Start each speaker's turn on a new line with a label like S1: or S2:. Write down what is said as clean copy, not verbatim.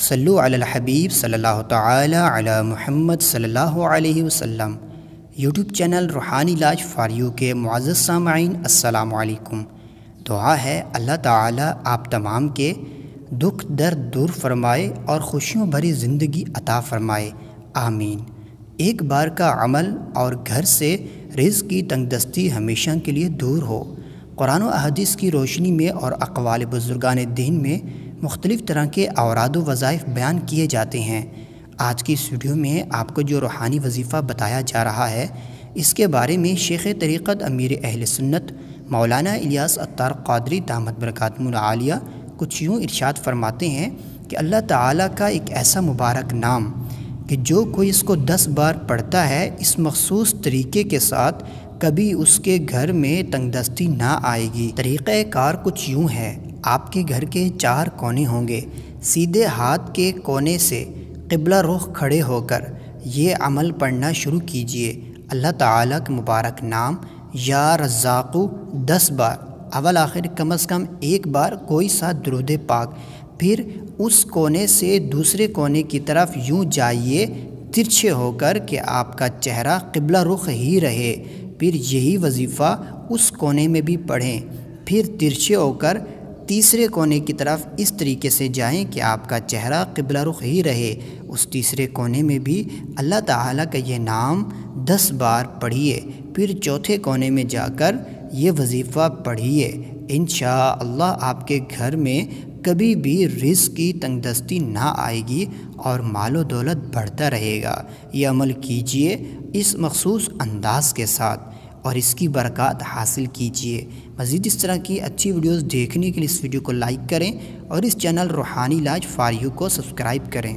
S1: صلو علی الحبیب صلی اللہ تعالی علی محمد صلی اللہ علیہ وسلم۔ یوٹیوب چینل روحانی علاج فار یو کے معزز سامعین، السلام علیکم۔ دعا ہے اللہ تعالی آپ تمام کے دکھ درد دور فرمائے اور خوشیوں بھری زندگی عطا فرمائے، آمین۔ ایک بار کا عمل اور گھر سے رزق کی تنگ دستی ہمیشہ کے لیے دور ہو۔ قرآن و احادیث کی روشنی میں اور اقوال بزرگان دین میں مختلف طرح کے اوراد و وظائف بیان کیے جاتے ہیں۔ آج کی اس ویڈیو میں آپ کو جو روحانی وظیفہ بتایا جا رہا ہے، اس کے بارے میں شیخ طریقت امیر اہل سنت مولانا الیاس عطار قادری دامت برکاتہم العالیہ کچھ یوں ارشاد فرماتے ہیں کہ اللہ تعالیٰ کا ایک ایسا مبارک نام کہ جو کوئی اس کو 10 بار پڑھتا ہے، اس مخصوص طریقے کے ساتھ کبھی اس کے گھر میں تنگ دستی نہ آئے گی۔ طریقہ کار کچھ یوں ہے، آپ کے گھر کے 4 کونے ہوں گے۔ سیدھے ہاتھ کے کونے سے قبلہ رخ کھڑے ہو کر یہ عمل پڑھنا شروع کیجئے۔ اللہ تعالیٰ کا مبارک نام یا رزاقو 10 بار، اول آخر کم از کم 1 بار کوئی سا درود پاک۔ پھر اس کونے سے دوسرے کونے کی طرف یوں جائیے ترچھے ہو کر کہ آپ کا چہرہ قبلہ رخ ہی رہے۔ پھر یہی وظیفہ اس کونے میں بھی پڑھیں۔ پھر ترچھے ہو کر تیسرے کونے کی طرف اس طریقے سے جائیں کہ آپ کا چہرہ قبلہ رخ ہی رہے۔ اس تیسرے کونے میں بھی اللہ تعالیٰ کا یہ نام 10 بار پڑھیے۔ پھر چوتھے کونے میں جا کر یہ وظیفہ پڑھیے۔ انشاءاللہ آپ کے گھر میں کبھی بھی رزق کی تنگ دستی نہ آئے گی اور مال و دولت بڑھتا رہے گا۔ یہ عمل کیجئے اس مخصوص انداز کے ساتھ اور اس کی برکات حاصل کیجئے۔ مزید اس طرح کی اچھی ویڈیوز دیکھنے کے لیے اس ویڈیو کو لائک کریں اور اس چینل روحانی علاج فار یو کو سبسکرائب کریں۔